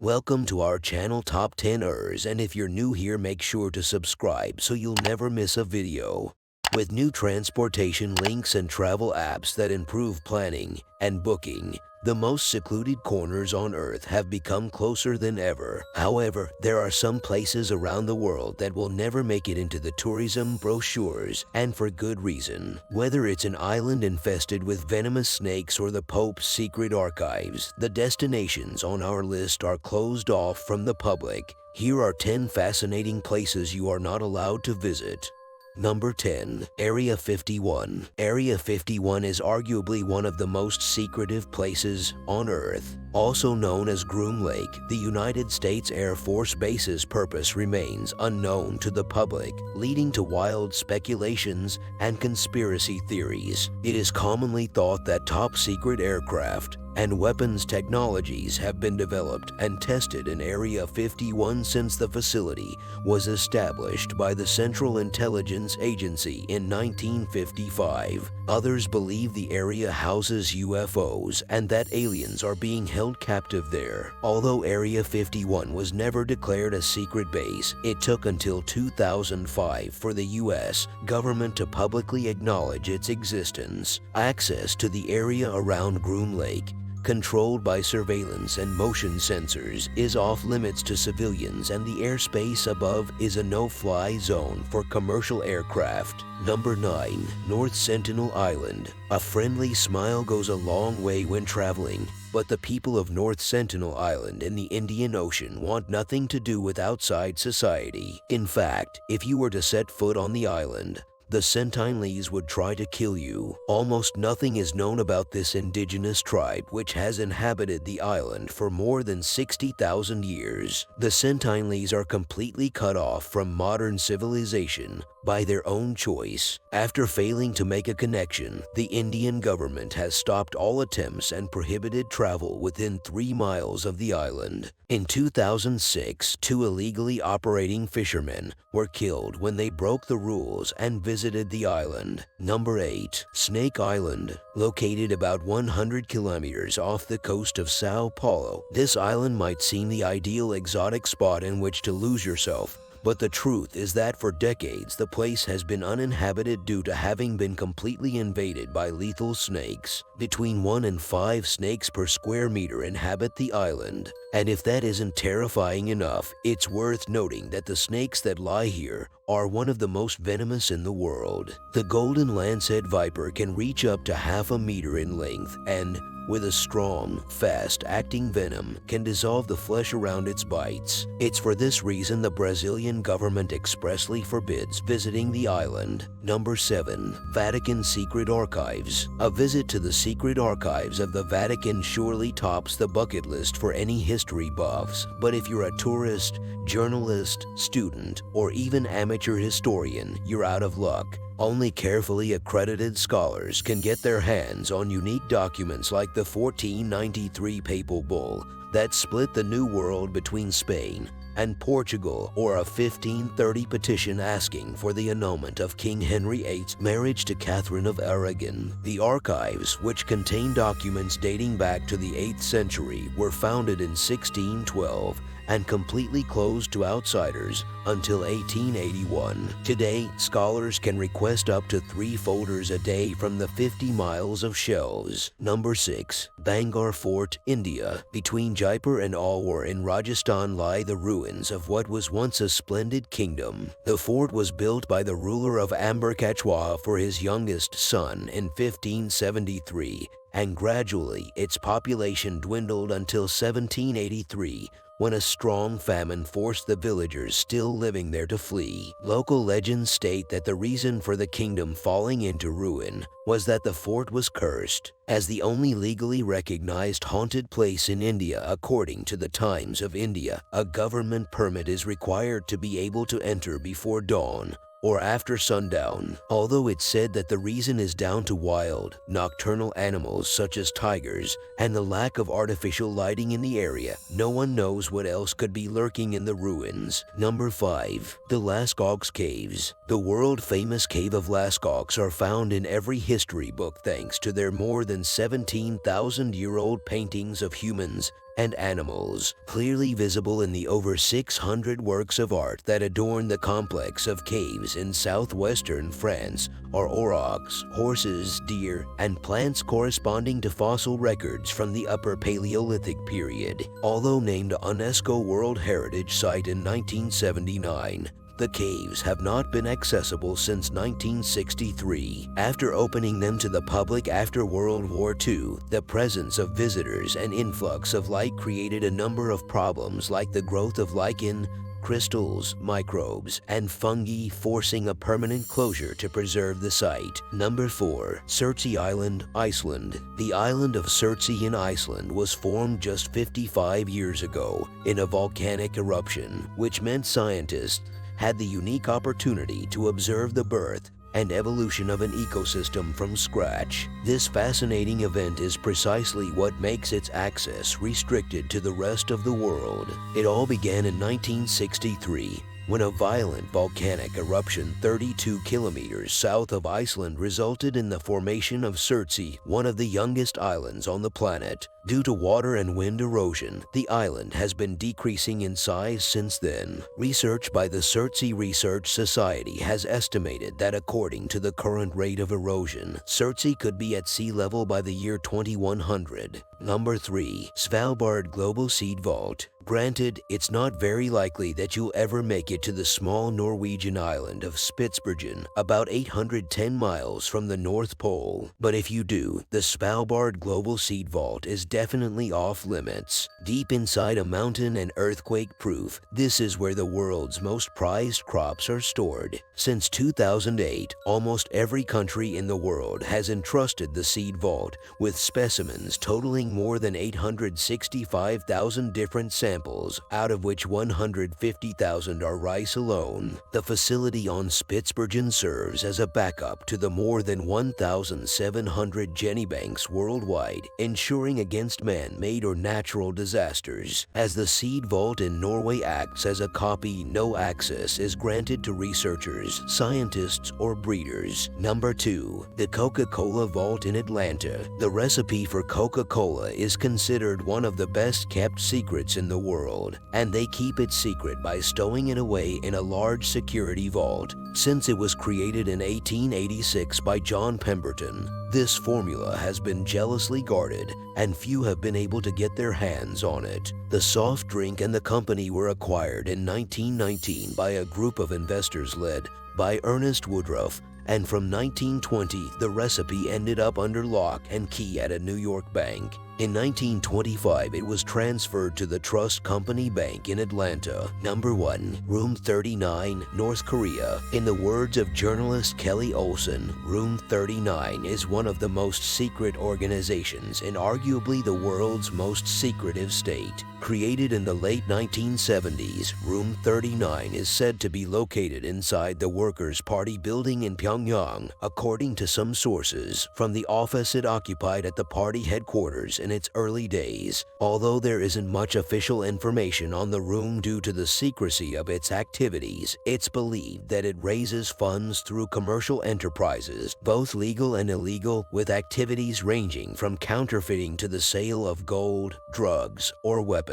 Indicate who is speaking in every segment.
Speaker 1: Welcome to our channel Top 10ers, and if you're new here, make sure to subscribe so you'll never miss a video. With new transportation links and travel apps that improve planning and booking, the most secluded corners on Earth have become closer than ever. However, there are some places around the world that will never make it into the tourism brochures, and for good reason. Whether it's an island infested with venomous snakes or the Pope's secret archives, the destinations on our list are closed off from the public. Here are 10 fascinating places you are not allowed to visit. Number 10. Area 51. Area 51 is arguably one of the most secretive places on Earth. Also known as Groom Lake, the United States Air Force Base's purpose remains unknown to the public, leading to wild speculations and conspiracy theories. It is commonly thought that top-secret aircraft and weapons technologies have been developed and tested in Area 51 since the facility was established by the Central Intelligence Agency in 1955. Others believe the area houses UFOs and that aliens are being held captive there. Although Area 51 was never declared a secret base, it took until 2005 for the U.S. government to publicly acknowledge its existence. Access to the area around Groom Lake, controlled by surveillance and motion sensors, is off limits to civilians, and the airspace above is a no-fly zone for commercial aircraft. Number 9. North Sentinel Island. A friendly smile goes a long way when traveling, but the people of North Sentinel Island in the Indian Ocean want nothing to do with outside society. In fact, if you were to set foot on the island, the Sentinelese would try to kill you. Almost nothing is known about this indigenous tribe, which has inhabited the island for more than 60,000 years. The Sentinelese are completely cut off from modern civilization by their own choice. After failing to make a connection, the Indian government has stopped all attempts and prohibited travel within 3 miles of the island. In 2006, 2 illegally operating fishermen were killed when they broke the rules and visited the island. Number 8. Snake Island. Located about 100 kilometers off the coast of Sao Paulo, this island might seem the ideal exotic spot in which to lose yourself. But the truth is that for decades, the place has been uninhabited due to having been completely invaded by lethal snakes. Between 1 and 5 snakes per square meter inhabit the island. And if that isn't terrifying enough, it's worth noting that the snakes that lie here are one of the most venomous in the world. The golden lancet viper can reach up to half a meter in length and, with a strong, fast-acting venom, can dissolve the flesh around its bites. It's for this reason the Brazilian government expressly forbids visiting the island. Number 7. Vatican Secret Archives. A visit to the secret archives of the Vatican surely tops the bucket list for any history buffs. But if you're a tourist, journalist, student, or even amateur historian, you're out of luck. Only carefully accredited scholars can get their hands on unique documents like the 1493 Papal Bull that split the New World between Spain and Portugal, or a 1530 petition asking for the annulment of King Henry VIII's marriage to Catherine of Aragon. The archives, which contain documents dating back to the 8th century, were founded in 1612 and completely closed to outsiders until 1881. Today, scholars can request up to 3 folders a day from the 50 miles of shelves. Number 6. Bangalore Fort, India. Between Jaipur and Alwar in Rajasthan lie the ruins of what was once a splendid kingdom. The fort was built by the ruler of Amber Kachwa for his youngest son in 1573, and gradually its population dwindled until 1783, when a strong famine forced the villagers still living there to flee. Local legends state that the reason for the kingdom falling into ruin was that the fort was cursed. As the only legally recognized haunted place in India according to the Times of India, a government permit is required to be able to enter before dawn or after sundown. Although it's said that the reason is down to wild, nocturnal animals such as tigers and the lack of artificial lighting in the area, no one knows what else could be lurking in the ruins. Number 5. The Lascaux Caves. The world-famous Cave of Lascaux are found in every history book thanks to their more than 17,000-year-old paintings of humans and animals, clearly visible in the over 600 works of art that adorn the complex of caves in southwestern France, are aurochs, horses, deer, and plants corresponding to fossil records from the Upper Paleolithic period. Although named a UNESCO World Heritage Site in 1979, the caves have not been accessible since 1963. After opening them to the public after World War II, the presence of visitors and influx of light created a number of problems like the growth of lichen, crystals, microbes, and fungi, forcing a permanent closure to preserve the site. Number 4. Surtsey Island, Iceland. The island of Surtsey in Iceland was formed just 55 years ago in a volcanic eruption, which meant scientists had the unique opportunity to observe the birth and evolution of an ecosystem from scratch. This fascinating event is precisely what makes its access restricted to the rest of the world. It all began in 1963 when a violent volcanic eruption 32 kilometers south of Iceland resulted in the formation of Surtsey, one of the youngest islands on the planet. Due to water and wind erosion, the island has been decreasing in size since then. Research by the Surtsey Research Society has estimated that according to the current rate of erosion, Surtsey could be at sea level by the year 2100. Number 3. Svalbard Global Seed Vault. Granted, it's not very likely that you'll ever make it to the small Norwegian island of Spitsbergen, about 810 miles from the North Pole. But if you do, the Svalbard Global Seed Vault is definitely off limits. Deep inside a mountain and earthquake-proof, this is where the world's most prized crops are stored. Since 2008, almost every country in the world has entrusted the Seed Vault with specimens totaling more than 865,000 different samples, out of which 150,000 are rice alone. The facility on Spitsbergen serves as a backup to the more than 1,700 genibanks worldwide, ensuring against man-made or natural disasters. As the Seed Vault in Norway acts as a copy, no access is granted to researchers, scientists, or breeders. Number 2. The Coca-Cola Vault in Atlanta. The recipe for Coca-Cola is considered one of the best-kept secrets in the world, and they keep it secret by stowing it away in a large security vault. Since it was created in 1886 by John Pemberton, this formula has been jealously guarded, and few have been able to get their hands on it. The soft drink and the company were acquired in 1919 by a group of investors led by Ernest Woodruff, and from 1920 the recipe ended up under lock and key at a New York bank. In 1925, it was transferred to the Trust Company Bank in Atlanta. Number 1. Room 39, North Korea. In the words of journalist Kelly Olson, Room 39 is one of the most secret organizations in arguably the world's most secretive state. Created in the late 1970s, Room 39 is said to be located inside the Workers' Party building in Pyongyang, according to some sources, from the office it occupied at the party headquarters in its early days. Although there isn't much official information on the room due to the secrecy of its activities, it's believed that it raises funds through commercial enterprises, both legal and illegal, with activities ranging from counterfeiting to the sale of gold, drugs, or weapons.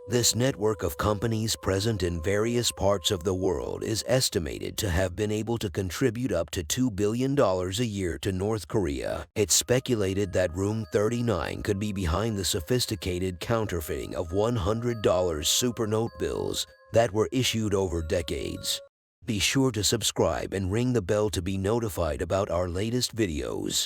Speaker 1: This network of companies present in various parts of the world is estimated to have been able to contribute up to $2 billion a year to North Korea. It's speculated that Room 39 could be behind the sophisticated counterfeiting of $100 supernote bills that were issued over decades. Be sure to subscribe and ring the bell to be notified about our latest videos.